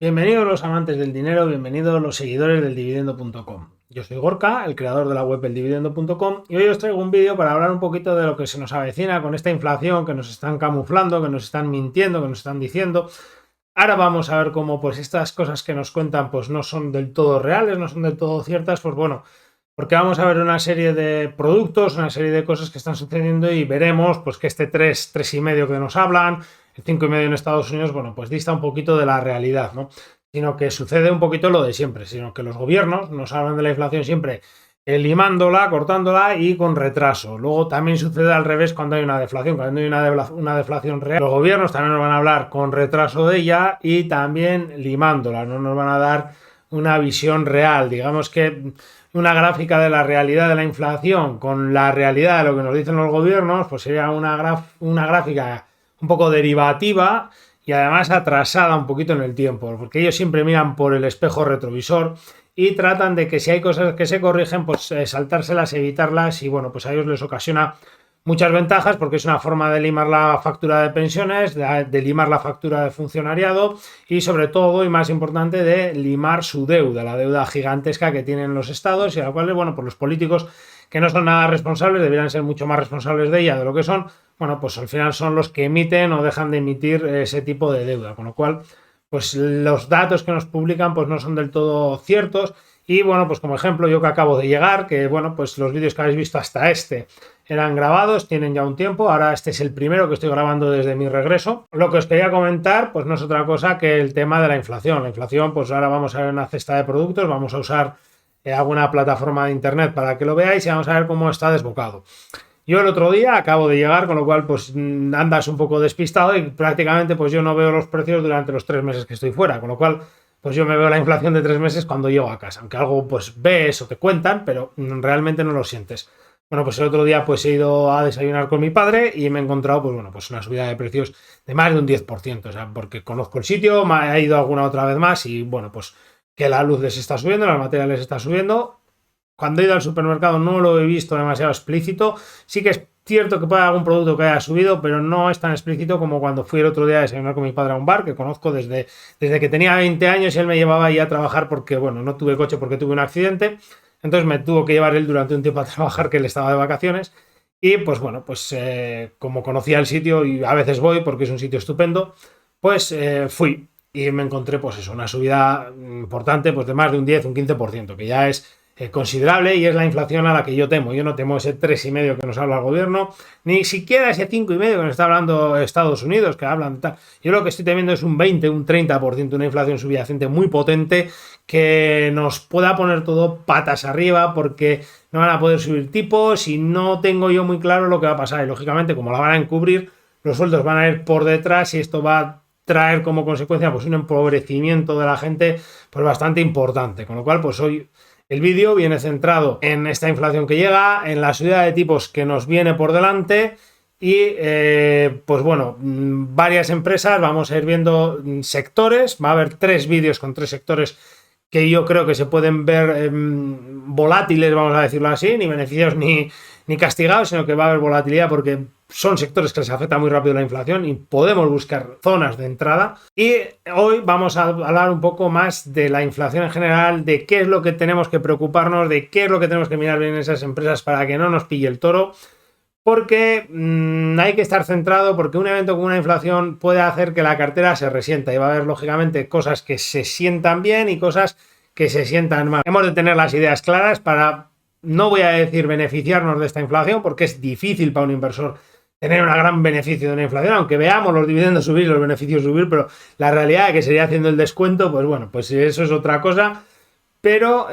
Bienvenidos los amantes del dinero, bienvenidos los seguidores del dividendo.com. Yo soy Gorka, el creador de la web eldividendo.com, y hoy os traigo un vídeo para hablar un poquito de lo que se nos avecina con esta inflación que nos están camuflando, que nos están mintiendo, que nos están diciendo. Ahora vamos a ver cómo pues estas cosas que nos cuentan pues no son del todo reales, no son del todo ciertas, pues bueno, porque vamos a ver una serie de productos, una serie de cosas que están sucediendo y veremos pues que este 3,5 que nos hablan, el 5,5 en Estados Unidos, bueno, pues dista un poquito de la realidad, ¿no? Sino que sucede un poquito lo de siempre, sino que los gobiernos nos hablan de la inflación siempre limándola, cortándola y con retraso. Luego también sucede al revés cuando hay una deflación. Cuando hay una deflación real, los gobiernos también nos van a hablar con retraso de ella y también limándola. No nos van a dar una visión real. Digamos que una gráfica de la realidad de la inflación con la realidad de lo que nos dicen los gobiernos, pues sería una gráfica un poco derivativa y además atrasada un poquito en el tiempo, porque ellos siempre miran por el espejo retrovisor y tratan de que si hay cosas que se corrigen, pues saltárselas, evitarlas, y bueno, pues a ellos les ocasiona muchas ventajas porque es una forma de limar la factura de pensiones, de limar la factura de funcionariado y sobre todo, y más importante, de limar su deuda, la deuda gigantesca que tienen los estados y a la cual, bueno, pues los políticos que no son nada responsables deberían ser mucho más responsables de ella de lo que son, bueno, pues al final son los que emiten o dejan de emitir ese tipo de deuda, con lo cual pues los datos que nos publican pues no son del todo ciertos. Y bueno, pues como ejemplo, yo que acabo de llegar, que bueno, pues los vídeos que habéis visto hasta este eran grabados, tienen ya un tiempo, ahora este es el primero que estoy grabando desde mi regreso. Lo que os quería comentar pues no es otra cosa que el tema de la inflación. La inflación, pues ahora vamos a ver una cesta de productos, vamos a usar alguna plataforma de internet para que lo veáis y vamos a ver cómo está desbocado. Yo el otro día acabo de llegar, con lo cual pues andas un poco despistado y prácticamente pues yo no veo los precios durante los 3 meses que estoy fuera, con lo cual pues yo me veo la inflación de 3 meses cuando llego a casa, aunque algo pues ves o te cuentan, pero realmente no lo sientes. Bueno, pues el otro día pues he ido a desayunar con mi padre y me he encontrado pues bueno, pues una subida de precios de más de un 10%, o sea, porque conozco el sitio, me he ido alguna otra vez más y bueno, pues que la luz les está subiendo, las materiales les está subiendo. Cuando he ido al supermercado no lo he visto demasiado explícito. Sí que es cierto que puede haber algún producto que haya subido, pero no es tan explícito como cuando fui el otro día a desayunar con mi padre a un bar, que conozco desde que tenía 20 años y él me llevaba ahí a trabajar porque, bueno, no tuve coche porque tuve un accidente. Entonces me tuvo que llevar él durante un tiempo a trabajar, que él estaba de vacaciones. Y pues bueno, pues como conocía el sitio y a veces voy porque es un sitio estupendo, pues fui y me encontré pues eso, una subida importante pues de más de un 10, un 15%, que ya es considerable y es la inflación a la que yo temo. Yo no temo ese 3,5 que nos habla el gobierno, ni siquiera ese 5,5 que nos está hablando Estados Unidos, que hablan tal. Yo lo que estoy temiendo es un 20, un 30%, una inflación subyacente muy potente que nos pueda poner todo patas arriba porque no van a poder subir tipos y no tengo yo muy claro lo que va a pasar. Y lógicamente, como la van a encubrir, los sueldos van a ir por detrás y esto va a traer como consecuencia pues un empobrecimiento de la gente pues bastante importante. Con lo cual, pues hoy el vídeo viene centrado en esta inflación que llega, en la subida de tipos que nos viene por delante y pues bueno, varias empresas, vamos a ir viendo sectores, va a haber 3 vídeos con 3 sectores que yo creo que se pueden ver volátiles, vamos a decirlo así, ni beneficiados ni castigados, sino que va a haber volatilidad porque son sectores que les afecta muy rápido la inflación y podemos buscar zonas de entrada. Y hoy vamos a hablar un poco más de la inflación en general, de qué es lo que tenemos que preocuparnos, de qué es lo que tenemos que mirar bien en esas empresas para que no nos pille el toro. Porque hay que estar centrado, porque un evento con una inflación puede hacer que la cartera se resienta y va a haber lógicamente cosas que se sientan bien y cosas que se sientan mal. Hemos de tener las ideas claras para, no voy a decir beneficiarnos de esta inflación, porque es difícil para un inversor tener un gran beneficio de una inflación, aunque veamos los dividendos subir y los beneficios subir, pero la realidad es que sería haciendo el descuento, pues bueno, pues eso es otra cosa. Pero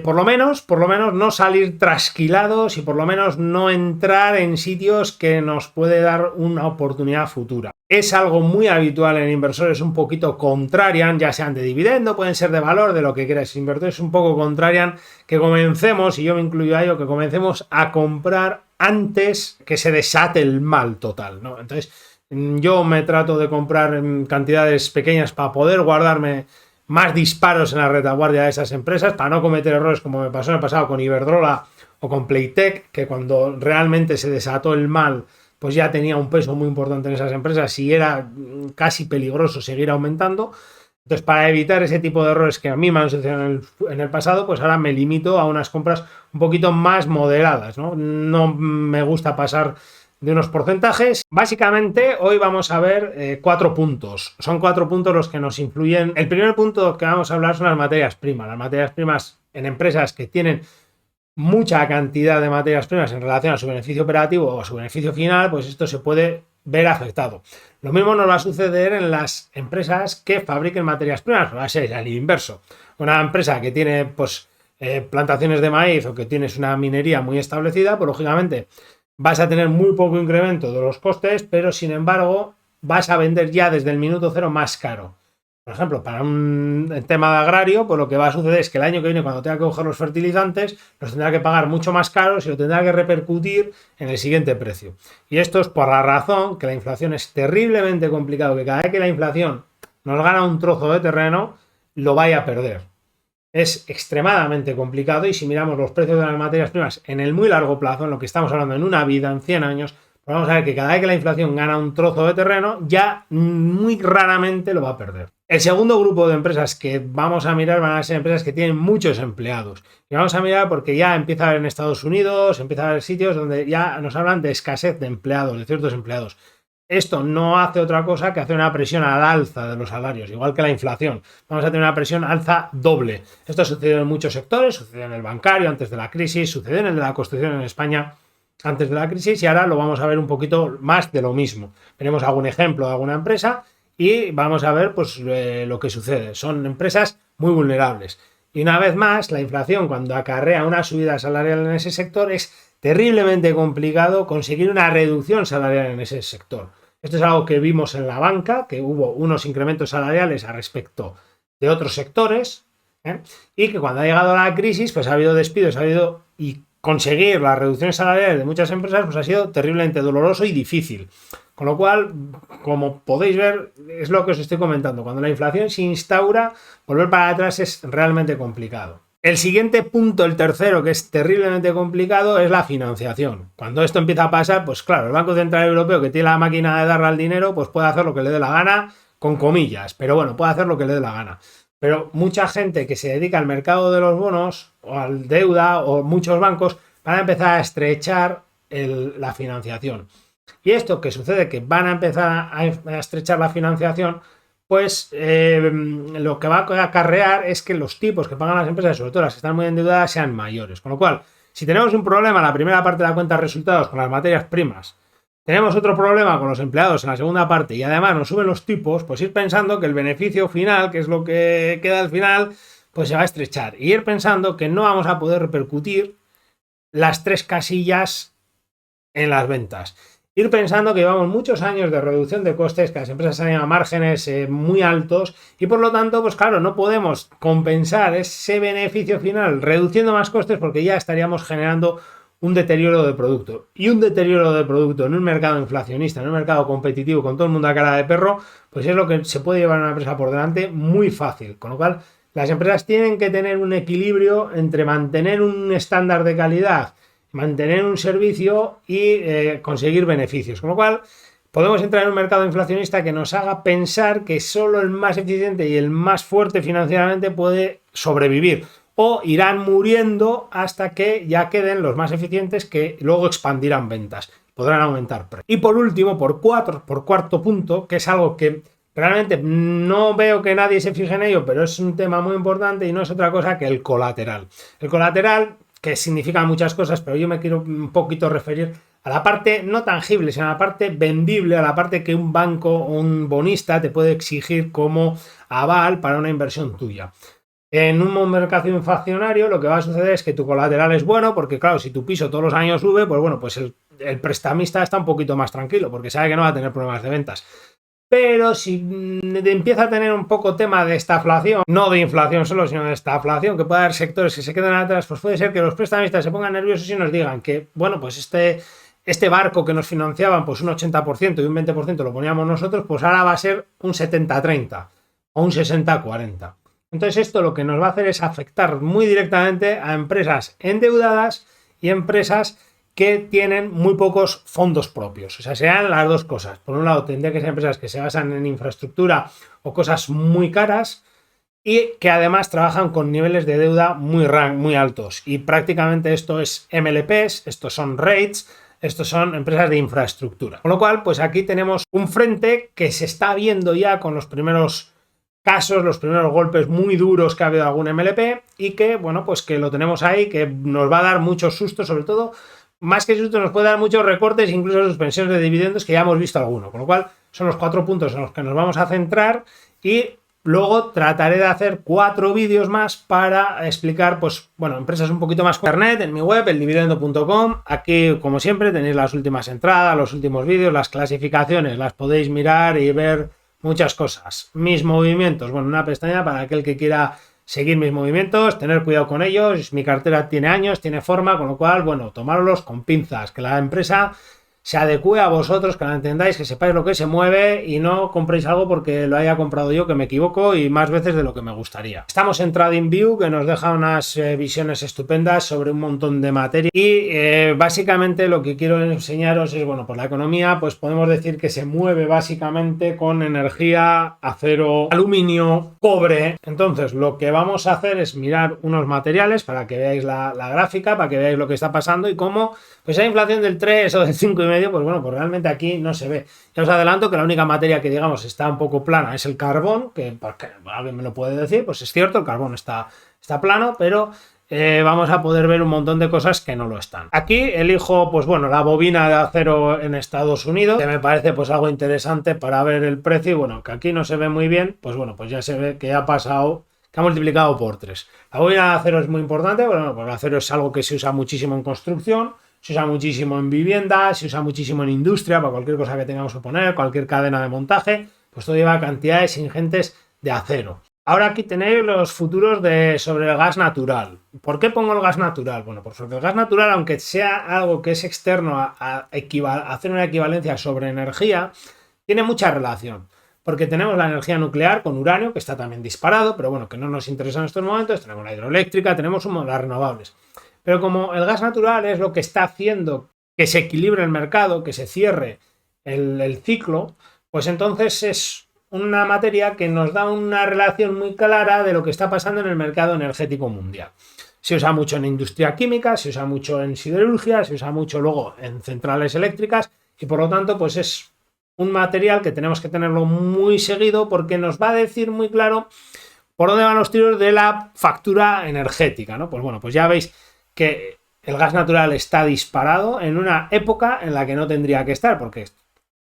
por lo menos no salir trasquilados y por lo menos no entrar en sitios que nos puede dar una oportunidad futura. Es algo muy habitual en inversores un poquito contrarian, ya sean de dividendo, pueden ser de valor, de lo que quieras. Inversores un poco contrarian, que comencemos, y yo me incluyo a ello, que comencemos a comprar antes que se desate el mal total, ¿no? Entonces yo me trato de comprar en cantidades pequeñas para poder guardarme más disparos en la retaguardia de esas empresas para no cometer errores como me pasó en el pasado con Iberdrola o con Playtech, que cuando realmente se desató el mal pues ya tenía un peso muy importante en esas empresas y era casi peligroso seguir aumentando. Entonces, para evitar ese tipo de errores que a mí me han sucedido en el pasado, pues ahora me limito a unas compras un poquito más moderadas, ¿no? No me gusta pasar de unos porcentajes. Básicamente, hoy vamos a ver 4 puntos. Son 4 puntos los que nos influyen. El primer punto que vamos a hablar son las materias primas. Las materias primas en empresas que tienen mucha cantidad de materias primas en relación a su beneficio operativo o a su beneficio final, pues esto se puede ver afectado. Lo mismo nos va a suceder en las empresas que fabriquen materias primas, va a ser el inverso. Una empresa que tiene pues plantaciones de maíz o que tienes una minería muy establecida, pues lógicamente vas a tener muy poco incremento de los costes, pero sin embargo vas a vender ya desde el minuto cero más caro. Por ejemplo, para un tema de agrario, pues lo que va a suceder es que el año que viene, cuando tenga que coger los fertilizantes, los tendrá que pagar mucho más caros y lo tendrá que repercutir en el siguiente precio. Y esto es por la razón que la inflación es terriblemente complicado, que cada vez que la inflación nos gana un trozo de terreno, lo vaya a perder. Es extremadamente complicado y si miramos los precios de las materias primas en el muy largo plazo, en lo que estamos hablando en una vida, en 100 años, pues vamos a ver que cada vez que la inflación gana un trozo de terreno, ya muy raramente lo va a perder. El segundo grupo de empresas que vamos a mirar van a ser empresas que tienen muchos empleados. Y vamos a mirar porque ya empieza a haber en Estados Unidos, empieza a haber sitios donde ya nos hablan de escasez de empleados, de ciertos empleados. Esto no hace otra cosa que hacer una presión al alza de los salarios, igual que la inflación. Vamos a tener una presión alza doble. Esto sucedió en muchos sectores, sucedió en el bancario antes de la crisis, sucedió en el de la construcción en España antes de la crisis y ahora lo vamos a ver un poquito más de lo mismo. Veremos algún ejemplo de alguna empresa y vamos a ver pues lo que sucede. Son empresas muy vulnerables. Y una vez más, la inflación, cuando acarrea una subida salarial en ese sector, es terriblemente complicado conseguir una reducción salarial en ese sector. Esto es algo que vimos en la banca, que hubo unos incrementos salariales a respecto de otros sectores, y que cuando ha llegado la crisis, pues ha habido despidos, y conseguir las reducciones salariales de muchas empresas pues ha sido terriblemente doloroso y difícil. Con lo cual, como podéis ver, es lo que os estoy comentando. Cuando la inflación se instaura, volver para atrás es realmente complicado. El siguiente punto, el tercero, que es terriblemente complicado, es la financiación. Cuando esto empieza a pasar, pues claro, el Banco Central Europeo, que tiene la máquina de darle al dinero, pues puede hacer lo que le dé la gana, con comillas, pero bueno, puede hacer lo que le dé la gana. Pero mucha gente que se dedica al mercado de los bonos o al deuda o muchos bancos van a empezar a estrechar la financiación. Y esto que sucede, que van a empezar a estrechar la financiación, pues lo que va a acarrear es que los tipos que pagan las empresas, sobre todo las que están muy endeudadas, sean mayores. Con lo cual, si tenemos un problema en la primera parte de la cuenta de resultados con las materias primas, tenemos otro problema con los empleados en la segunda parte y además nos suben los tipos, pues ir pensando que el beneficio final, que es lo que queda al final, pues se va a estrechar. Y ir pensando que no vamos a poder repercutir las 3 casillas en las ventas. Ir pensando que llevamos muchos años de reducción de costes, que las empresas salen a márgenes muy altos y por lo tanto, pues claro, no podemos compensar ese beneficio final reduciendo más costes porque ya estaríamos generando un deterioro de producto. Y un deterioro de producto en un mercado inflacionista, en un mercado competitivo con todo el mundo a cara de perro, pues es lo que se puede llevar a una empresa por delante muy fácil. Con lo cual, las empresas tienen que tener un equilibrio entre mantener un estándar de calidad, mantener un servicio y conseguir beneficios. Con lo cual, podemos entrar en un mercado inflacionista que nos haga pensar que solo el más eficiente y el más fuerte financieramente puede sobrevivir. O irán muriendo hasta que ya queden los más eficientes que luego expandirán ventas. Podrán aumentar precios. Y por último, por cuarto punto, que es algo que realmente no veo que nadie se fije en ello, pero es un tema muy importante y no es otra cosa que el colateral. El colateral, que significa muchas cosas, pero yo me quiero un poquito referir a la parte no tangible, sino a la parte vendible, a la parte que un banco o un bonista te puede exigir como aval para una inversión tuya. En un mercado inflacionario lo que va a suceder es que tu colateral es bueno porque claro, si tu piso todos los años sube, pues bueno, pues el prestamista está un poquito más tranquilo porque sabe que no va a tener problemas de ventas. Pero si empieza a tener un poco tema de estaflación, no de inflación solo, sino de estaflación, que puede haber sectores que se queden atrás, pues puede ser que los prestamistas se pongan nerviosos y nos digan que, bueno, pues este barco que nos financiaban pues un 80% y un 20% lo poníamos nosotros, pues ahora va a ser un 70-30 o un 60-40. Entonces esto lo que nos va a hacer es afectar muy directamente a empresas endeudadas y empresas que tienen muy pocos fondos propios. O sea, serían las dos cosas. Por un lado, tendría que ser empresas que se basan en infraestructura o cosas muy caras y que además trabajan con niveles de deuda muy altos. Y prácticamente esto es MLPs, estos son REITs, estos son empresas de infraestructura. Con lo cual, pues aquí tenemos un frente que se está viendo ya con los primeros casos, los primeros golpes muy duros que ha habido algún MLP y que, bueno, pues que lo tenemos ahí, que nos va a dar muchos sustos, sobre todo, más que sustos, nos puede dar muchos recortes, incluso suspensiones de dividendos, que ya hemos visto alguno. Con lo cual, son los 4 puntos en los que nos vamos a centrar y luego trataré de hacer 4 vídeos más para explicar, pues, bueno, empresas un poquito más con internet en mi web, eldividendo.com. Aquí, como siempre, tenéis las últimas entradas, los últimos vídeos, las clasificaciones, las podéis mirar y ver muchas cosas. Mis movimientos, bueno, una pestaña para aquel que quiera seguir mis movimientos, tener cuidado con ellos. Mi cartera tiene años, tiene forma, con lo cual, bueno, tomároslos con pinzas, que la empresa se adecue a vosotros, que la entendáis, que sepáis lo que se mueve y no compréis algo porque lo haya comprado yo, que me equivoco y más veces de lo que me gustaría. Estamos en TradingView, que nos deja unas visiones estupendas sobre un montón de materia y básicamente lo que quiero enseñaros es, bueno, pues la economía, pues podemos decir que se mueve básicamente con energía, acero, aluminio, cobre. Entonces lo que vamos a hacer es mirar unos materiales para que veáis la gráfica, para que veáis lo que está pasando y cómo pues hay inflación del 3 o del 5,5, pues bueno, pues realmente aquí no se ve. Ya os adelanto que la única materia que digamos está un poco plana es el carbón, que porque alguien me lo puede decir, pues es cierto, el carbón está plano, pero vamos a poder ver un montón de cosas que no lo están. Aquí elijo, pues bueno, la bobina de acero en Estados Unidos, que me parece pues algo interesante para ver el precio, y bueno, que aquí no se ve muy bien, pues bueno, pues ya se ve que ha pasado, que ha multiplicado por 3. La bobina de acero es muy importante, bueno, pues el acero es algo que se usa muchísimo en construcción, se usa muchísimo en vivienda, se usa muchísimo en industria, para cualquier cosa que tengamos que poner, cualquier cadena de montaje, pues todo lleva cantidades ingentes de acero. Ahora aquí tenéis los futuros sobre el gas natural. ¿Por qué pongo el gas natural? Bueno, pues porque el gas natural, aunque sea algo que es externo a hacer una equivalencia sobre energía, tiene mucha relación. Porque tenemos la energía nuclear con uranio, que está también disparado, pero bueno, que no nos interesa en estos momentos, tenemos la hidroeléctrica, tenemos las renovables. Pero como el gas natural es lo que está haciendo que se equilibre el mercado, que se cierre el ciclo, pues entonces es una materia que nos da una relación muy clara de lo que está pasando en el mercado energético mundial. Se usa mucho en industria química, se usa mucho en siderurgia, se usa mucho luego en centrales eléctricas y por lo tanto pues es un material que tenemos que tenerlo muy seguido porque nos va a decir muy claro por dónde van los tiros de la factura energética, ¿no? Pues bueno, pues ya veis que el gas natural está disparado en una época en la que no tendría que estar, porque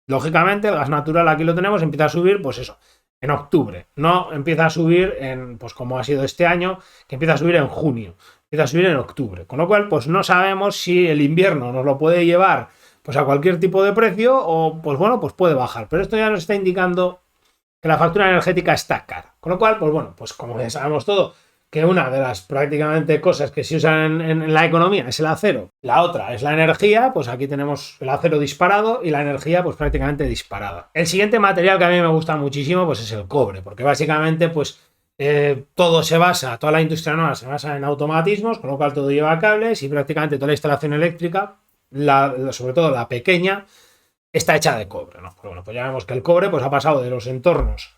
lógicamente el gas natural aquí lo tenemos, empieza a subir, pues eso, en octubre, no empieza a subir pues como ha sido este año, que empieza a subir en junio, empieza a subir en octubre, con lo cual pues no sabemos si el invierno nos lo puede llevar pues a cualquier tipo de precio o pues bueno, pues puede bajar, pero esto ya nos está indicando que la factura energética está cara, con lo cual pues bueno, pues como ya sabemos todo, que una de las prácticamente cosas que se usan en la economía es el acero, la otra es la energía, pues aquí tenemos el acero disparado y la energía pues prácticamente disparada. El siguiente material que a mí me gusta muchísimo pues es el cobre, porque básicamente pues todo se basa, toda la industria nueva se basa en automatismos, con lo cual todo lleva cables y prácticamente toda la instalación eléctrica, sobre todo la pequeña, está hecha de cobre, ¿no? Pero bueno, pues ya vemos que el cobre pues ha pasado de los entornos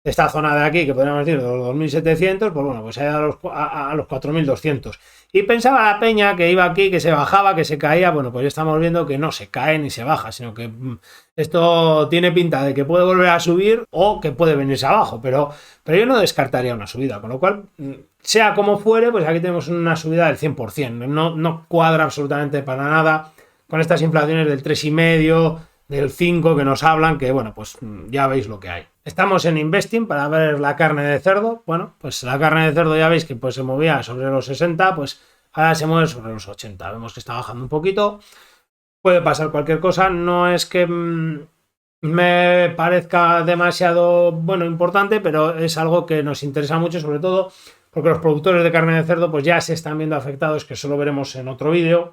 de esta zona de aquí, que podríamos decir de los 2700, pues bueno, pues se ha ido a los 4200. Y pensaba la peña que iba aquí, que se bajaba, que se caía, bueno, pues ya estamos viendo que no se cae ni se baja, sino que esto tiene pinta de que puede volver a subir o que puede venirse abajo, pero yo no descartaría una subida, con lo cual, sea como fuere, pues aquí tenemos una subida del 100%, no cuadra absolutamente para nada con estas inflaciones del 3,5%, del 5 que nos hablan, que bueno, pues ya veis lo que hay. Estamos en Investing para ver la carne de cerdo. Bueno, pues la carne de cerdo ya veis que pues se movía sobre los 60, pues ahora se mueve sobre los 80. Vemos que está bajando un poquito. Puede pasar cualquier cosa. No es que me parezca demasiado, bueno, importante, pero es algo que nos interesa mucho, sobre todo porque los productores de carne de cerdo pues ya se están viendo afectados, que eso lo veremos en otro vídeo,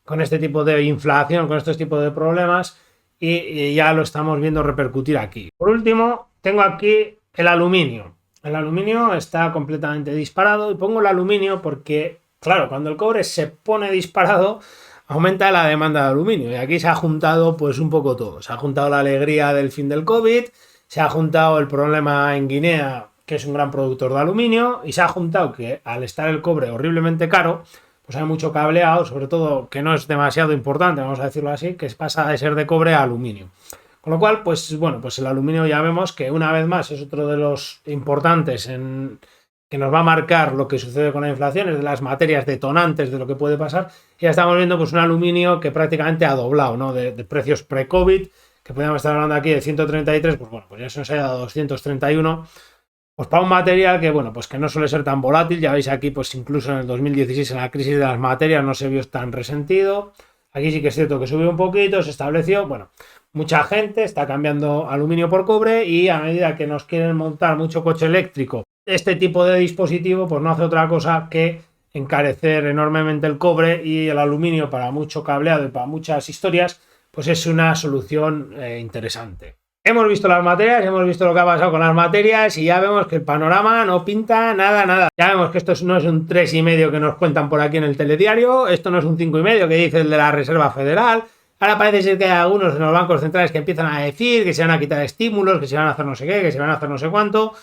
con este tipo de inflación, con estos tipos de problemas. Y ya lo estamos viendo repercutir aquí. Por último, tengo aquí el aluminio. El aluminio está completamente disparado y pongo el aluminio porque, claro, cuando el cobre se pone disparado, aumenta la demanda de aluminio. Y aquí se ha juntado pues un poco todo. Se ha juntado la alegría del fin del COVID, se ha juntado el problema en Guinea, que es un gran productor de aluminio, y se ha juntado que al estar el cobre horriblemente caro, pues hay mucho cableado, sobre todo que no es demasiado importante, vamos a decirlo así, que pasa de ser de cobre a aluminio. Con lo cual, pues bueno, pues el aluminio ya vemos que una vez más es otro de los importantes que nos va a marcar lo que sucede con la inflación, es de las materias detonantes de lo que puede pasar. Y ya estamos viendo pues un aluminio que prácticamente ha doblado, ¿no? De precios pre-COVID, que podríamos estar hablando aquí de 133, pues bueno, pues ya se nos ha ido a 231. Pues para un material que, bueno, pues que no suele ser tan volátil, ya veis aquí, pues incluso en el 2016 en la crisis de las materias no se vio tan resentido. Aquí sí que es cierto que subió un poquito, se estableció, bueno, mucha gente está cambiando aluminio por cobre y a medida que nos quieren montar mucho coche eléctrico, este tipo de dispositivo pues no hace otra cosa que encarecer enormemente el cobre, y el aluminio para mucho cableado y para muchas historias pues es una solución interesante. Hemos visto las materias, hemos visto lo que ha pasado con las materias y ya vemos que el panorama no pinta nada. Ya vemos que esto no es un 3,5 que nos cuentan por aquí en el telediario, esto no es un 5,5 que dice el de la Reserva Federal. Ahora parece ser que hay algunos en los bancos centrales que empiezan a decir que se van a quitar estímulos, que se van a hacer no sé qué, que se van a hacer no sé cuánto.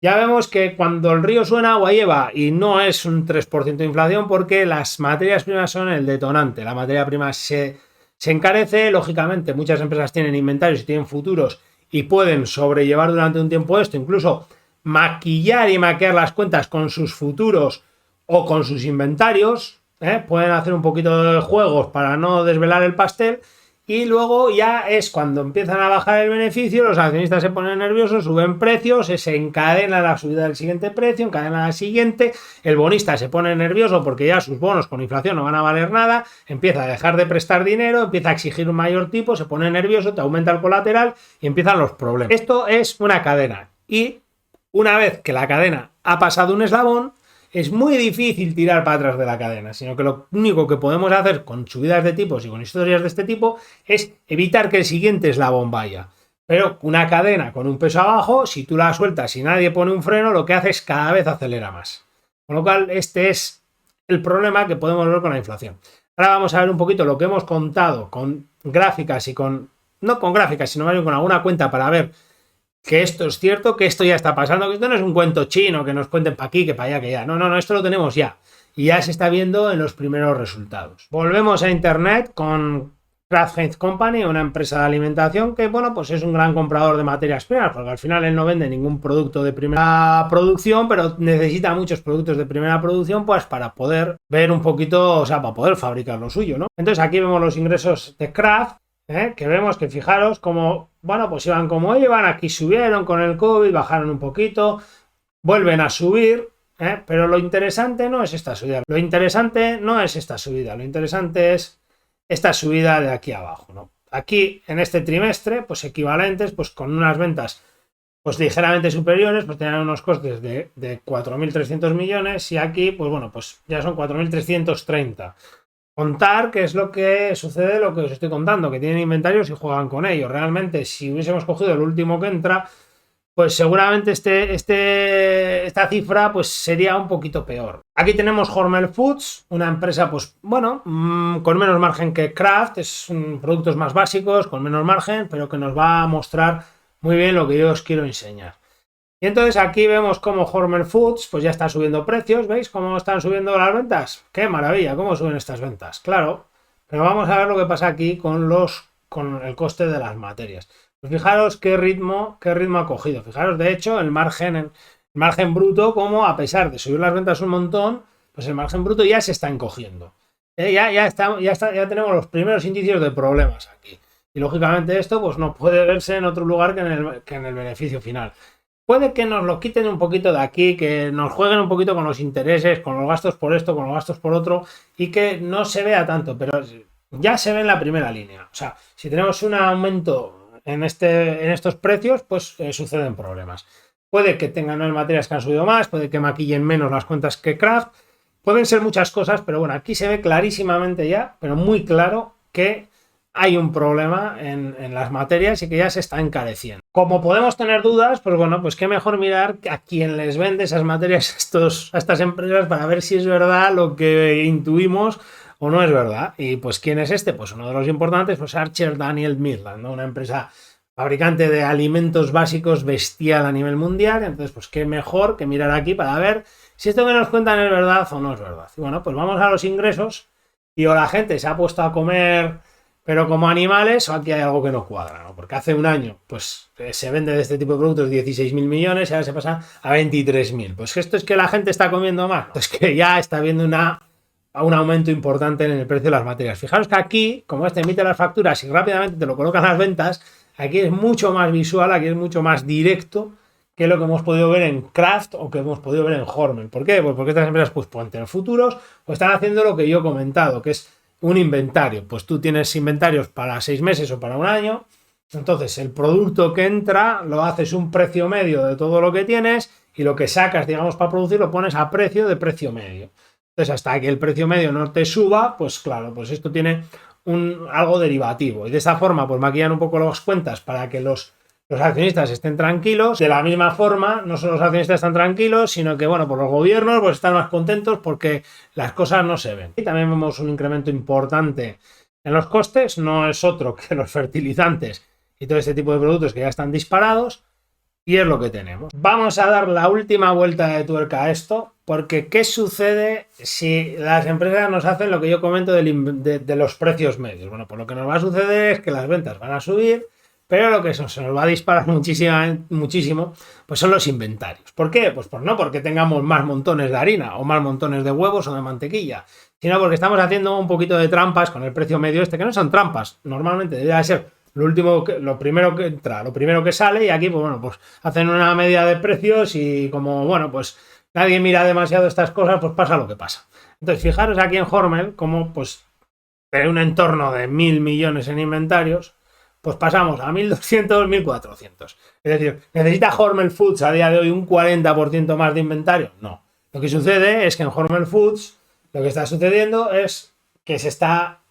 Ya vemos que cuando el río suena, agua lleva, y no es un 3% de inflación porque las materias primas son el detonante. La materia prima se encarece, lógicamente muchas empresas tienen inventarios y tienen futuros y pueden sobrellevar durante un tiempo esto, incluso maquillar y maquillar las cuentas con sus futuros o con sus inventarios, pueden hacer un poquito de juegos para no desvelar el pastel, y luego ya es cuando empiezan a bajar el beneficio, los accionistas se ponen nerviosos, suben precios, se encadena la subida del siguiente precio, encadena la siguiente, el bonista se pone nervioso porque ya sus bonos con inflación no van a valer nada, empieza a dejar de prestar dinero, empieza a exigir un mayor tipo, se pone nervioso, te aumenta el colateral y empiezan los problemas. Esto es una cadena, y una vez que la cadena ha pasado un eslabón, es muy difícil tirar para atrás de la cadena, sino que lo único que podemos hacer con subidas de tipos y con historias de este tipo es evitar que el siguiente eslabón vaya. Pero una cadena con un peso abajo, si tú la sueltas y nadie pone un freno, lo que hace es cada vez acelera más. Con lo cual, este es el problema que podemos ver con la inflación. Ahora vamos a ver un poquito lo que hemos contado con gráficas y no con gráficas, sino más bien con alguna cuenta para ver que esto es cierto, que esto ya está pasando, que esto no es un cuento chino que nos cuenten para aquí, que para allá, que ya. No, esto lo tenemos ya. Y ya se está viendo en los primeros resultados. Volvemos a internet con Kraft Heinz Company, una empresa de alimentación que, bueno, pues es un gran comprador de materias primas, porque al final él no vende ningún producto de primera producción, pero necesita muchos productos de primera producción, pues para poder ver un poquito, o sea, para poder fabricar lo suyo, ¿no? Entonces aquí vemos los ingresos de Kraft, que vemos que, fijaros como, bueno, pues iban como iban, aquí subieron con el COVID, bajaron un poquito, vuelven a subir, pero lo interesante no es esta subida, lo interesante es esta subida de aquí abajo, ¿no? Aquí en este trimestre, pues equivalentes, pues con unas ventas pues ligeramente superiores, pues tenían unos costes de 4.300 millones, y aquí, pues bueno, pues ya son 4.330. Contar que es lo que sucede, lo que os estoy contando, que tienen inventarios y juegan con ellos. Realmente, si hubiésemos cogido el último que entra, pues seguramente esta cifra pues sería un poquito peor. Aquí tenemos Hormel Foods, una empresa pues bueno, con menos margen que Kraft, es productos más básicos, con menos margen, pero que nos va a mostrar muy bien lo que yo os quiero enseñar. Y entonces aquí vemos cómo Hormel Foods pues ya está subiendo precios. ¿Veis cómo están subiendo las ventas? ¡Qué maravilla! ¿Cómo suben estas ventas? Claro, pero vamos a ver lo que pasa aquí con el coste de las materias. Pues fijaros qué ritmo ha cogido. Fijaros, de hecho, el margen bruto, como a pesar de subir las ventas un montón, pues el margen bruto ya se está encogiendo. Ya tenemos los primeros indicios de problemas aquí. Y lógicamente esto pues no puede verse en otro lugar que en el beneficio final. Puede que nos lo quiten un poquito de aquí, que nos jueguen un poquito con los intereses, con los gastos por esto, con los gastos por otro, y que no se vea tanto, pero ya se ve en la primera línea. O sea, si tenemos un aumento en estos precios, pues suceden problemas. Puede que tengan nuevas materias que han subido más, puede que maquillen menos las cuentas que Kraft, pueden ser muchas cosas, pero bueno, aquí se ve clarísimamente ya, pero muy claro, que hay un problema en las materias y que ya se está encareciendo. Como podemos tener dudas, pues bueno, pues qué mejor mirar a quien les vende esas materias a estas empresas para ver si es verdad lo que intuimos o no es verdad. Y pues, ¿quién es este? Pues uno de los importantes, pues Archer Daniels Midland, ¿no? Una empresa fabricante de alimentos básicos bestial a nivel mundial. Entonces, pues qué mejor que mirar aquí para ver si esto que nos cuentan es verdad o no es verdad. Y bueno, pues vamos a los ingresos y o la gente se ha puesto a comer pero como animales, o aquí hay algo que no cuadra, ¿no? Porque hace un año pues se vende de este tipo de productos 16.000 millones y ahora se pasa a 23.000. Pues esto es que la gente está comiendo más. Es que ya está habiendo un aumento importante en el precio de las materias. Fijaros que aquí, como este emite las facturas y rápidamente te lo colocan las ventas, aquí es mucho más visual, aquí es mucho más directo que lo que hemos podido ver en Kraft o que hemos podido ver en Hormel. ¿Por qué? Pues porque estas empresas pues, pueden tener futuros o están haciendo lo que yo he comentado, que es un inventario. Pues tú tienes inventarios para 6 meses o para un año. Entonces el producto que entra lo haces un precio medio de todo lo que tienes y lo que sacas, digamos, para producir lo pones a precio de precio medio. Entonces hasta que el precio medio no te suba, pues claro, pues esto tiene algo derivativo. Y de esta forma pues maquillan un poco las cuentas para que los accionistas estén tranquilos. De la misma forma, no solo los accionistas están tranquilos, sino que, bueno, pues los gobiernos pues están más contentos porque las cosas no se ven. Y también vemos un incremento importante en los costes, no es otro que los fertilizantes y todo este tipo de productos que ya están disparados, y es lo que tenemos. Vamos a dar la última vuelta de tuerca a esto, porque ¿qué sucede si las empresas nos hacen lo que yo comento de los precios medios? Bueno, pues lo que nos va a suceder es que las ventas van a subir, pero lo que se nos va a disparar muchísimo, pues son los inventarios. ¿Por qué? Pues no porque tengamos más montones de harina o más montones de huevos o de mantequilla, sino porque estamos haciendo un poquito de trampas con el precio medio que no son trampas, normalmente debería ser lo primero que entra, lo primero que sale, y aquí pues bueno, pues hacen una media de precios y como bueno, pues nadie mira demasiado estas cosas, pues pasa lo que pasa. Entonces, fijaros aquí en Hormel, como pues de un entorno de 1.000 millones en inventarios, pues pasamos a 1.200, 1.400. Es decir, ¿necesita Hormel Foods a día de hoy un 40% más de inventario? No. Lo que sucede es que en Hormel Foods lo que está sucediendo es que se está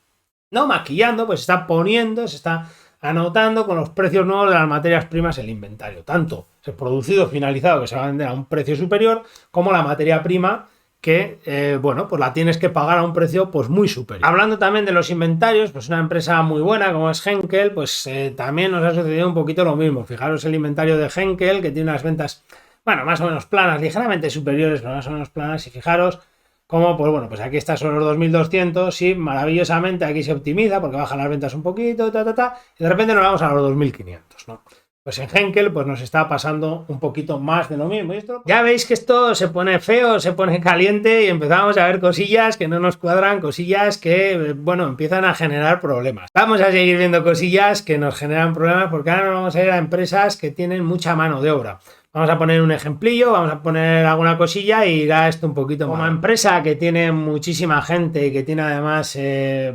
no maquillando, pues se está poniendo, se está anotando con los precios nuevos de las materias primas el inventario. Tanto el producido finalizado que se va a vender a un precio superior, como la materia prima que, bueno, pues la tienes que pagar a un precio pues muy superior. Hablando también de los inventarios, pues una empresa muy buena como es Henkel, pues también nos ha sucedido un poquito lo mismo. Fijaros el inventario de Henkel, que tiene unas ventas, bueno, más o menos planas, ligeramente superiores, pero más o menos planas, y fijaros como, pues bueno, pues aquí está sobre los 2.200 y maravillosamente aquí se optimiza porque bajan las ventas un poquito, y de repente nos vamos a los 2.500, ¿no? Pues en Henkel pues nos está pasando un poquito más de lo mismo. Y esto, ya veis que esto se pone feo, se pone caliente y empezamos a ver cosillas que no nos cuadran, cosillas que, bueno, empiezan a generar problemas. Vamos a seguir viendo cosillas que nos generan problemas porque ahora nos vamos a ir a empresas que tienen mucha mano de obra. Vamos a poner un ejemplillo, vamos a poner alguna cosilla y irá esto un poquito más. Como empresa que tiene muchísima gente y que tiene además,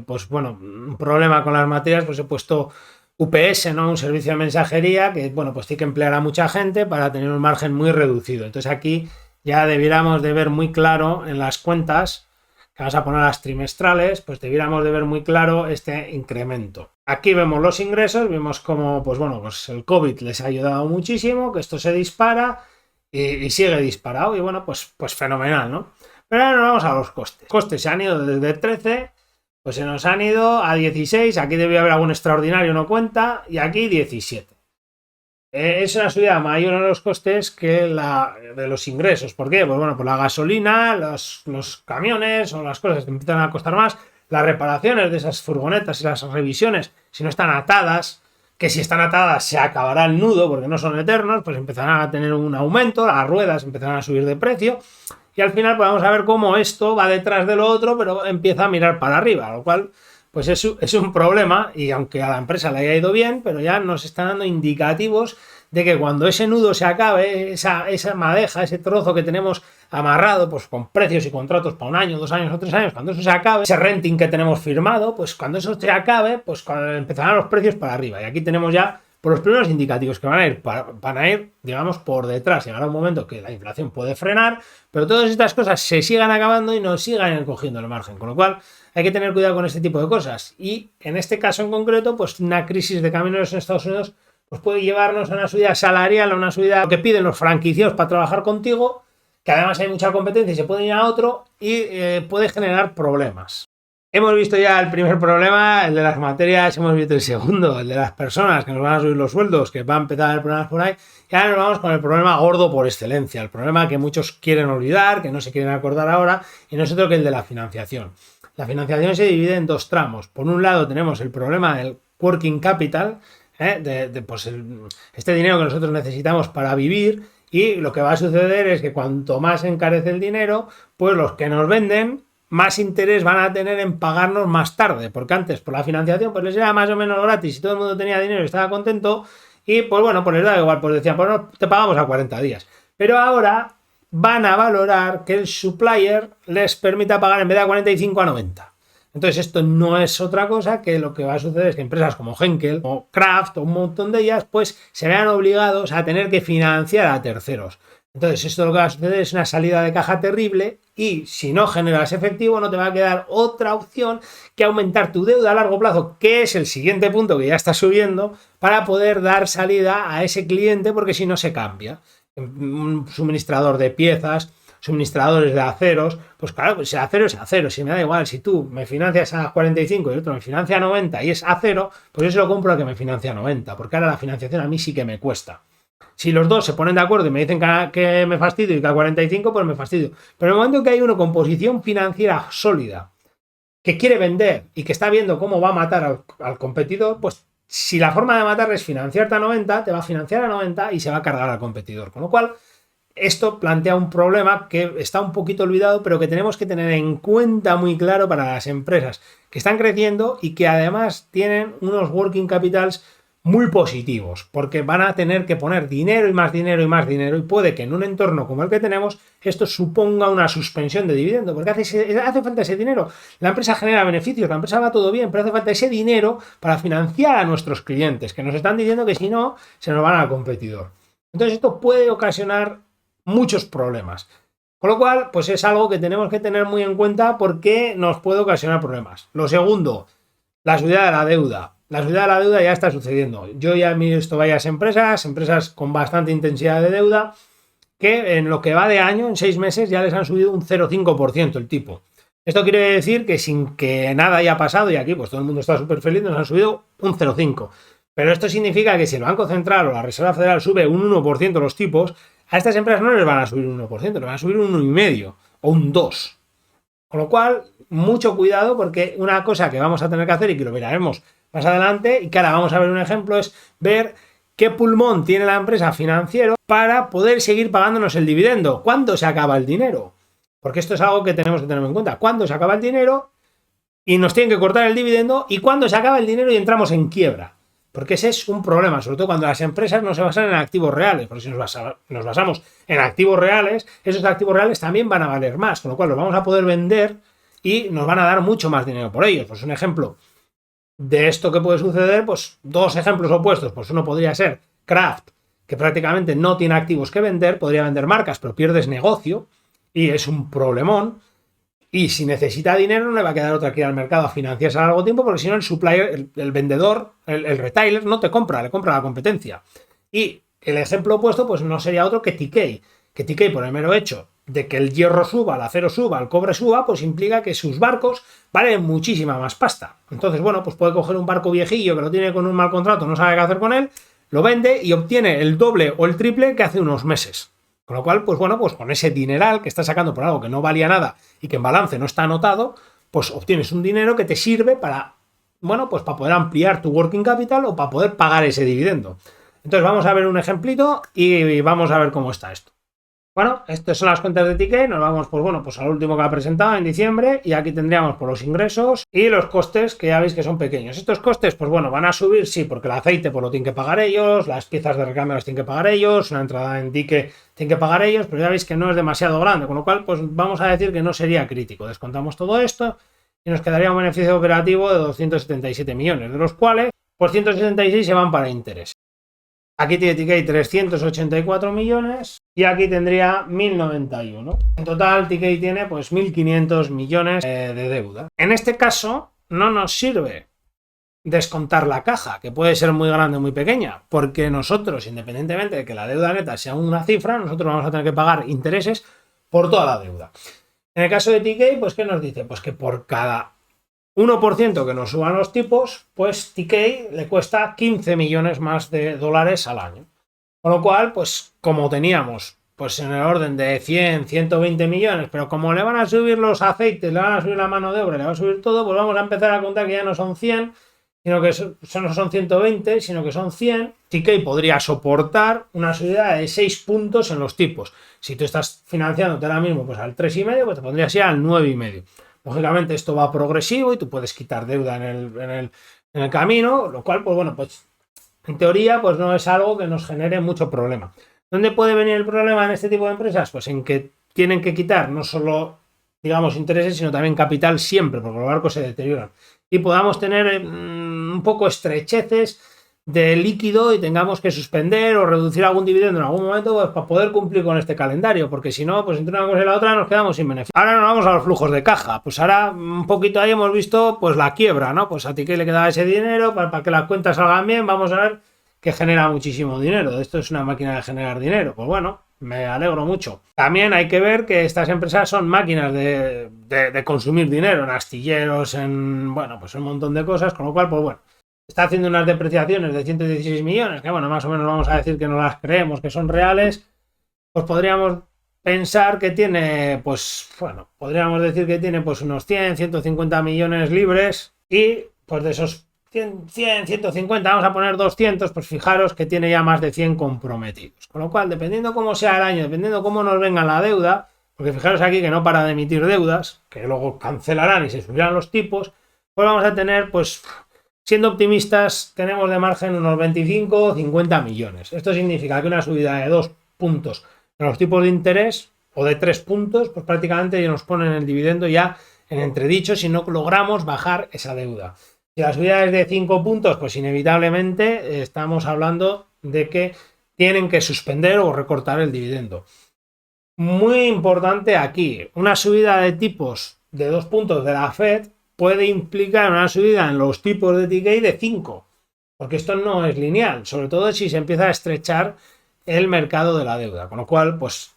pues bueno, un problema con las materias, pues he puesto UPS, ¿no? Un servicio de mensajería que, bueno, pues tiene que emplear a mucha gente para tener un margen muy reducido. Entonces aquí ya debiéramos de ver muy claro en las cuentas, que vamos a poner las trimestrales, pues debiéramos de ver muy claro este incremento. Aquí vemos los ingresos, vemos cómo, pues bueno, pues el COVID les ha ayudado muchísimo, que esto se dispara y sigue disparado y bueno, pues fenomenal, ¿no? Pero ahora nos vamos a los costes. Los costes se han ido desde 13, pues se nos han ido a 16, aquí debe haber algún extraordinario, no cuenta, y aquí 17. Es una subida mayor en los costes que la de los ingresos. ¿Por qué? Pues bueno, pues la gasolina, los camiones o las cosas que empiezan a costar más, las reparaciones de esas furgonetas y las revisiones, si no están atadas, que si están atadas se acabará el nudo porque no son eternos, pues empezarán a tener un aumento, las ruedas empezarán a subir de precio y al final pues vamos a ver cómo esto va detrás de lo otro, pero empieza a mirar para arriba, lo cual pues es un problema, y aunque a la empresa le haya ido bien, pero ya nos están dando indicativos de que cuando ese nudo se acabe, esa madeja, ese trozo que tenemos amarrado, pues con precios y contratos para 1 año, 2 años o 3 años, cuando eso se acabe, ese renting que tenemos firmado, pues cuando eso se acabe, pues cuando empezarán los precios para arriba. Y aquí tenemos ya por los primeros indicativos que van a ir, digamos, por detrás. Llegará un momento que la inflación puede frenar, pero todas estas cosas se sigan acabando y nos sigan cogiendo el margen, con lo cual hay que tener cuidado con este tipo de cosas. Y en este caso en concreto, pues una crisis de camioneros en Estados Unidos pues puede llevarnos a una subida salarial, a una subida que piden los franquiciados para trabajar contigo, que además hay mucha competencia y se pueden ir a otro y puede generar problemas. Hemos visto ya el primer problema, el de las materias, hemos visto el segundo, el de las personas que nos van a subir los sueldos, que va a empezar a haber problemas por ahí. Y ahora nos vamos con el problema gordo por excelencia, el problema que muchos quieren olvidar, que no se quieren acordar ahora, y no es otro que el de la financiación. La financiación se divide en dos tramos. Por un lado tenemos el problema del working capital, este dinero que nosotros necesitamos para vivir, y lo que va a suceder es que cuanto más encarece el dinero, pues los que nos venden más interés van a tener en pagarnos más tarde, porque antes por la financiación pues les era más o menos gratis y todo el mundo tenía dinero y estaba contento, y pues bueno, pues les da igual, pues decían, pues no, te pagamos a 40 días. Pero ahora van a valorar que el supplier les permita pagar en vez de a 45 a 90. Entonces esto no es otra cosa que lo que va a suceder es que empresas como Henkel o Kraft o un montón de ellas pues se vean obligados a tener que financiar a terceros. Entonces esto lo que va a suceder es una salida de caja terrible, y si no generas efectivo no te va a quedar otra opción que aumentar tu deuda a largo plazo, que es el siguiente punto que ya está subiendo, para poder dar salida a ese cliente, porque si no se cambia. Un suministrador de piezas, suministradores de aceros, pues claro, pues el acero es acero, si me da igual, si tú me financias a 45 y el otro me financia a 90 y es acero, pues yo se lo compro al que me financia a 90, porque ahora la financiación a mí sí que me cuesta. Si los dos se ponen de acuerdo y me dicen que me fastidio y que a 45, pues me fastidio. Pero en el momento que hay uno con posición financiera sólida, que quiere vender y que está viendo cómo va a matar al competidor, pues si la forma de matar es financiarte a 90, te va a financiar a 90 y se va a cargar al competidor. Con lo cual, esto plantea un problema que está un poquito olvidado, pero que tenemos que tener en cuenta muy claro para las empresas que están creciendo y que además tienen unos working capitals muy positivos, porque van a tener que poner dinero y más dinero y más dinero, y puede que en un entorno como el que tenemos esto suponga una suspensión de dividendo, porque hace falta ese dinero. La empresa genera beneficios, la empresa va todo bien, pero hace falta ese dinero para financiar a nuestros clientes, que nos están diciendo que si no, se nos van al competidor. Entonces esto puede ocasionar muchos problemas. Con lo cual, pues es algo que tenemos que tener muy en cuenta porque nos puede ocasionar problemas. Lo segundo, la subida de la deuda. La subida de la deuda ya está sucediendo. Yo ya he visto varias empresas con bastante intensidad de deuda, que en lo que va de año, en 6 meses, ya les han subido un 0,5% el tipo. Esto quiere decir que sin que nada haya pasado, y aquí pues todo el mundo está súper feliz, nos han subido un 0,5%. Pero esto significa que si el Banco Central o la Reserva Federal sube un 1% los tipos, a estas empresas no les van a subir un 1%, les van a subir un 1,5% o un 2%. Con lo cual, mucho cuidado, porque una cosa que vamos a tener que hacer y que lo miraremos más adelante y que ahora vamos a ver un ejemplo es ver qué pulmón tiene la empresa financiero para poder seguir pagándonos el dividendo. ¿Cuándo se acaba el dinero? Porque esto es algo que tenemos que tener en cuenta. ¿Cuándo se acaba el dinero y nos tienen que cortar el dividendo? ¿Y cuándo se acaba el dinero y entramos en quiebra? Porque ese es un problema, sobre todo cuando las empresas no se basan en activos reales. Porque si nos basamos en activos reales, esos activos reales también van a valer más, con lo cual los vamos a poder vender y nos van a dar mucho más dinero por ellos. Pues un ejemplo de esto que puede suceder, pues dos ejemplos opuestos. Pues uno podría ser Kraft, que prácticamente no tiene activos que vender, podría vender marcas, pero pierdes negocio y es un problemón. Y si necesita dinero, no le va a quedar otra que ir al mercado a financiarse a largo tiempo, porque si no, el supplier, el vendedor, el retailer, no te compra, le compra a la competencia. Y el ejemplo opuesto, pues no sería otro que TK. Que TK, por el mero hecho de que el hierro suba, el acero suba, el cobre suba, pues implica que sus barcos valen muchísima más pasta. Entonces, bueno, pues puede coger un barco viejillo que lo tiene con un mal contrato, no sabe qué hacer con él, lo vende y obtiene el doble o el triple que hace unos meses. Con lo cual, pues bueno, pues con ese dineral que está sacando por algo que no valía nada y que en balance no está anotado, pues obtienes un dinero que te sirve para, bueno, pues para poder ampliar tu working capital o para poder pagar ese dividendo. Entonces vamos a ver un ejemplito y vamos a ver cómo está esto. Bueno, estas son las cuentas de TK, nos vamos pues bueno, pues al último que ha presentado en diciembre, y aquí tendríamos por los ingresos y los costes, que ya veis que son pequeños. Estos costes, pues bueno, van a subir, sí, porque el aceite pues lo tienen que pagar ellos, las piezas de recambio las tienen que pagar ellos, una entrada en dique tienen que pagar ellos, pero ya veis que no es demasiado grande, con lo cual pues vamos a decir que no sería crítico. Descontamos todo esto y nos quedaría un beneficio operativo de 277 millones, de los cuales pues 176 se van para interés. Aquí tiene TK 384 millones y aquí tendría 1091. En total TK tiene pues 1500 millones de deuda. En este caso no nos sirve descontar la caja, que puede ser muy grande o muy pequeña, porque nosotros, independientemente de que la deuda neta sea una cifra, nosotros vamos a tener que pagar intereses por toda la deuda. En el caso de TK, pues ¿qué nos dice? Pues que por cada 1% que nos suban los tipos, pues TK le cuesta 15 millones más de dólares al año. Con lo cual, pues como teníamos pues en el orden de 100, 120 millones, pero como le van a subir los aceites, le van a subir la mano de obra, le va a subir todo, pues vamos a empezar a contar que ya no son 100, sino que no son 120, sino que son 100. TK podría soportar una subida de 6 puntos en los tipos. Si tú estás financiándote ahora mismo pues al 3,5, pues te pondrías ya al 9,5. Lógicamente esto va progresivo y tú puedes quitar deuda en el camino, lo cual, pues bueno, pues en teoría pues no es algo que nos genere mucho problema. ¿Dónde puede venir el problema en este tipo de empresas? Pues en que tienen que quitar no solo, digamos, intereses, sino también capital siempre, porque los barcos se deterioran. Y podamos tener un poco estrecheces de líquido y tengamos que suspender o reducir algún dividendo en algún momento pues, para poder cumplir con este calendario, porque si no, pues entre una cosa y la otra nos quedamos sin beneficio. Ahora nos vamos a los flujos de caja. Pues ahora un poquito ahí hemos visto pues la quiebra, ¿no? Pues a ti que le quedaba ese dinero para que las cuentas salgan bien, vamos a ver que genera muchísimo dinero. Esto es una máquina de generar dinero. Pues bueno, me alegro mucho. También hay que ver que estas empresas son máquinas de consumir dinero en astilleros, en, bueno, pues un montón de cosas, con lo cual, pues bueno, está haciendo unas depreciaciones de 116 millones, que bueno, más o menos vamos a decir que no las creemos, que son reales, pues podríamos pensar que tiene, pues bueno, podríamos decir que tiene pues unos 100, 150 millones libres y pues de esos 100, 150, vamos a poner 200, pues fijaros que tiene ya más de 100 comprometidos. Con lo cual, dependiendo cómo sea el año, dependiendo cómo nos venga la deuda, porque fijaros aquí que no para de emitir deudas, que luego cancelarán y se subirán los tipos, pues vamos a tener, pues, siendo optimistas, tenemos de margen unos 25 o 50 millones. Esto significa que una subida de 2 puntos en los tipos de interés o de 3 puntos, pues prácticamente ya nos ponen el dividendo ya en entredicho si no logramos bajar esa deuda. Si la subida es de 5 puntos, pues inevitablemente estamos hablando de que tienen que suspender o recortar el dividendo. Muy importante aquí, una subida de tipos de 2 puntos de la Fed puede implicar una subida en los tipos de TK de 5, porque esto no es lineal, sobre todo si se empieza a estrechar el mercado de la deuda, con lo cual, pues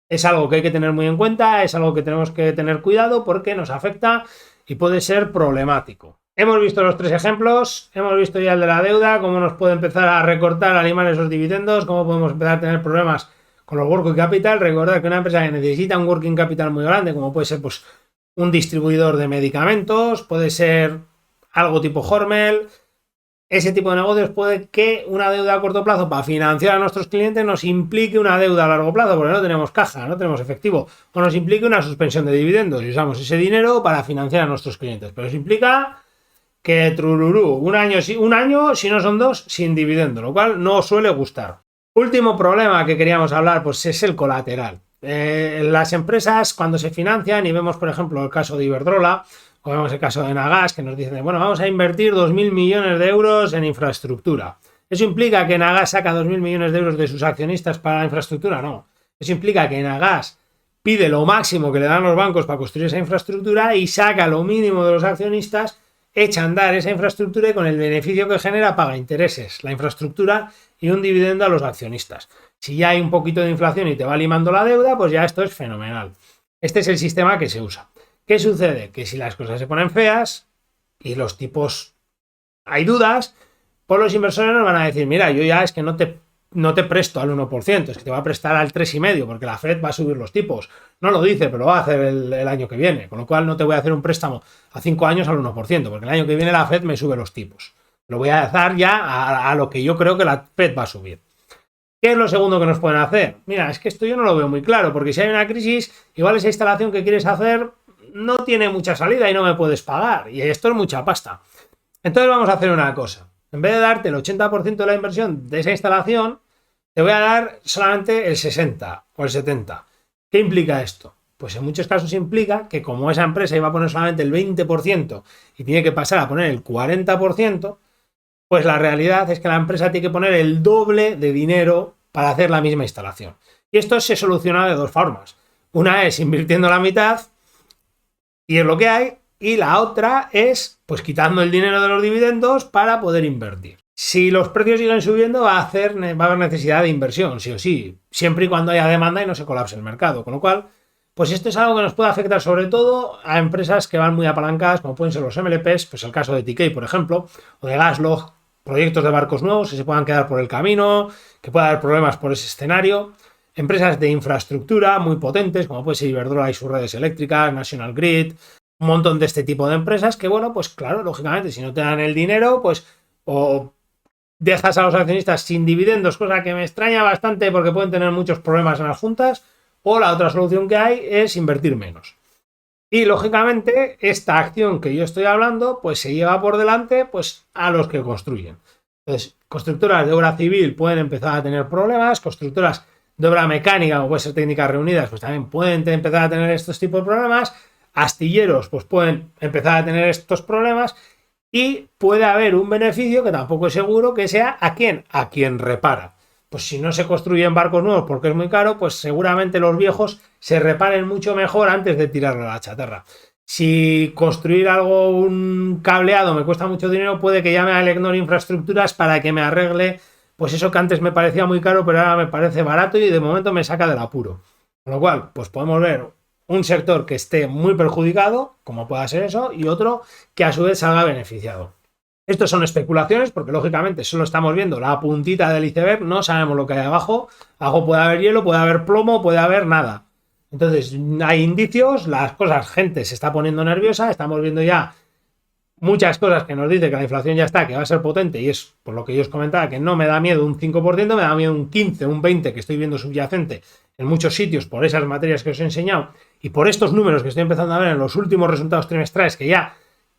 es algo que hay que tener muy en cuenta, es algo que tenemos que tener cuidado porque nos afecta y puede ser problemático. Hemos visto los 3 ejemplos, hemos visto ya el de la deuda, cómo nos puede empezar a recortar, a limar esos dividendos, cómo podemos empezar a tener problemas con los working capital. Recordad que una empresa que necesita un working capital muy grande, como puede ser pues un distribuidor de medicamentos, puede ser algo tipo Hormel, ese tipo de negocios puede que una deuda a corto plazo para financiar a nuestros clientes nos implique una deuda a largo plazo, porque no tenemos caja, no tenemos efectivo, o nos implique una suspensión de dividendos y usamos ese dinero para financiar a nuestros clientes. Pero eso implica que trururú, un año, si no son 2, sin dividendo, lo cual no suele gustar. Último problema que queríamos hablar, pues es el colateral. Las empresas cuando se financian, y vemos por ejemplo el caso de Iberdrola, o vemos el caso de Nagas, que nos dicen, bueno, vamos a invertir 2.000 millones de euros en infraestructura. ¿Eso implica que Nagas saca 2.000 millones de euros de sus accionistas para la infraestructura? No. Eso implica que Nagas pide lo máximo que le dan los bancos para construir esa infraestructura y saca lo mínimo de los accionistas, echa a andar esa infraestructura y con el beneficio que genera paga intereses, la infraestructura y un dividendo a los accionistas. Si ya hay un poquito de inflación y te va limando la deuda, pues ya esto es fenomenal. Este es el sistema que se usa. ¿Qué sucede? Que si las cosas se ponen feas y los tipos hay dudas, pues los inversores nos van a decir, mira, yo ya es que no te presto al 1%, es que te va a prestar al 3,5% porque la Fed va a subir los tipos. No lo dice, pero lo va a hacer el año que viene, con lo cual no te voy a hacer un préstamo a 5 años al 1%, porque el año que viene la Fed me sube los tipos. Lo voy a dar ya a lo que yo creo que la Fed va a subir. ¿Qué es lo segundo que nos pueden hacer? Mira, es que esto yo no lo veo muy claro, porque si hay una crisis, igual esa instalación que quieres hacer no tiene mucha salida y no me puedes pagar, y esto es mucha pasta. Entonces vamos a hacer una cosa. En vez de darte el 80% de la inversión de esa instalación, te voy a dar solamente el 60 o el 70. ¿Qué implica esto? Pues en muchos casos implica que como esa empresa iba a poner solamente el 20% y tiene que pasar a poner el 40%, pues la realidad es que la empresa tiene que poner el doble de dinero para hacer la misma instalación. Y esto se soluciona de 2 formas. Una es invirtiendo la mitad, y es lo que hay, y la otra es pues quitando el dinero de los dividendos para poder invertir. Si los precios siguen subiendo va a haber necesidad de inversión, sí o sí, siempre y cuando haya demanda y no se colapse el mercado, con lo cual Pues esto es algo que nos puede afectar sobre todo a empresas que van muy apalancadas, como pueden ser los MLPs, pues el caso de TK, por ejemplo, o de Gaslog, proyectos de barcos nuevos que se puedan quedar por el camino, que pueda haber problemas por ese escenario. Empresas de infraestructura muy potentes, como puede ser Iberdrola y sus redes eléctricas, National Grid, un montón de este tipo de empresas que, bueno, pues claro, lógicamente, si no te dan el dinero, pues o dejas a los accionistas sin dividendos, cosa que me extraña bastante porque pueden tener muchos problemas en las juntas, o la otra solución que hay es invertir menos. Y lógicamente esta acción que yo estoy hablando pues se lleva por delante pues a los que construyen. Entonces, constructoras de obra civil pueden empezar a tener problemas, constructoras de obra mecánica, como puede ser Técnicas Reunidas, pues también pueden empezar a tener estos tipos de problemas, astilleros pues pueden empezar a tener estos problemas y puede haber un beneficio que tampoco es seguro que sea ¿a quién? A quien repara. Pues si no se construyen barcos nuevos porque es muy caro, pues seguramente los viejos se reparen mucho mejor antes de tirarlo a la chatarra. Si construir algo, un cableado, me cuesta mucho dinero, puede que llame a Elecnor Infraestructuras para que me arregle pues eso que antes me parecía muy caro, pero ahora me parece barato y de momento me saca del apuro. Con lo cual, pues podemos ver un sector que esté muy perjudicado, como pueda ser eso, y otro que a su vez salga beneficiado. Estos son especulaciones porque lógicamente solo estamos viendo la puntita del iceberg, no sabemos lo que hay abajo. Abajo puede haber hielo, puede haber plomo, puede haber nada. Entonces hay indicios, las cosas, gente se está poniendo nerviosa, estamos viendo ya muchas cosas que nos dicen que la inflación ya está, que va a ser potente y es por lo que yo os comentaba que no me da miedo un 5%, me da miedo un 15, un 20 que estoy viendo subyacente en muchos sitios por esas materias que os he enseñado y por estos números que estoy empezando a ver en los últimos resultados trimestrales que ya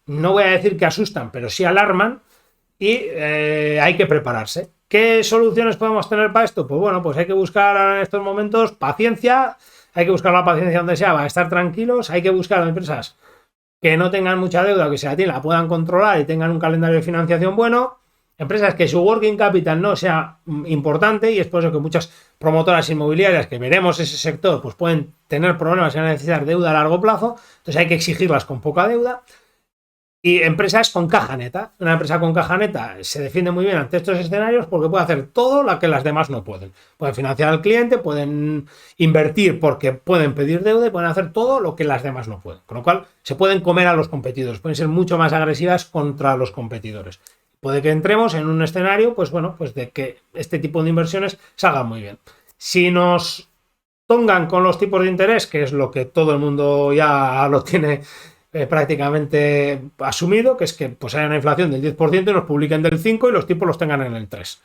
no voy a decir que asustan, pero sí alarman y hay que prepararse. ¿Qué soluciones podemos tener para esto? Pues bueno, pues hay que buscar en estos momentos paciencia, hay que buscar la paciencia donde sea, para estar tranquilos, hay que buscar empresas que no tengan mucha deuda, que se la puedan controlar y tengan un calendario de financiación bueno, empresas que su working capital no sea importante y es por eso que muchas promotoras inmobiliarias que veremos ese sector pues pueden tener problemas y van a necesitar deuda a largo plazo, entonces hay que exigirlas con poca deuda. Y empresas con caja neta. Una empresa con caja neta se defiende muy bien ante estos escenarios porque puede hacer todo lo que las demás no pueden. Pueden financiar al cliente, pueden invertir porque pueden pedir deuda y pueden hacer todo lo que las demás no pueden. Con lo cual se pueden comer a los competidores, pueden ser mucho más agresivas contra los competidores. Puede que entremos en un escenario, pues bueno, pues de que este tipo de inversiones salgan muy bien. Si nos tongan con los tipos de interés, que es lo que todo el mundo ya lo tiene prácticamente asumido, que es que pues haya una inflación del 10% y nos publiquen del 5% y los tipos los tengan en el 3%.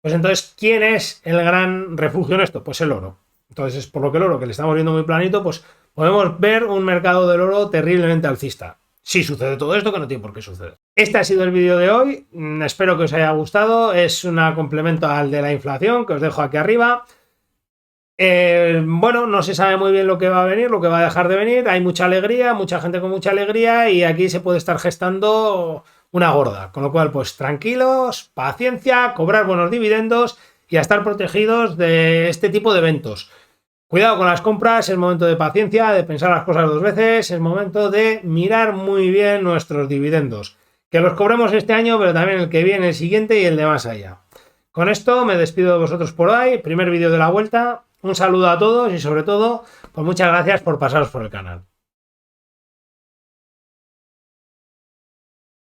Pues entonces, ¿quién es el gran refugio en esto? Pues el oro. Entonces, es por lo que el oro, que le estamos viendo muy planito, pues podemos ver un mercado del oro terriblemente alcista. Si sucede todo esto, que no tiene por qué suceder. Este ha sido el vídeo de hoy. Espero que os haya gustado. Es un complemento al de la inflación que os dejo aquí arriba. Bueno, no se sabe muy bien lo que va a venir, lo que va a dejar de venir. Hay mucha alegría, mucha gente con mucha alegría y aquí se puede estar gestando una gorda. Con lo cual, pues tranquilos, paciencia, cobrar buenos dividendos y a estar protegidos de este tipo de eventos. Cuidado con las compras, es momento de paciencia, de pensar las cosas dos veces, es momento de mirar muy bien nuestros dividendos. Que los cobremos este año, pero también el que viene, el siguiente y el de más allá. Con esto me despido de vosotros por hoy, primer vídeo de la vuelta. Un saludo a todos y sobre todo, pues muchas gracias por pasaros por el canal.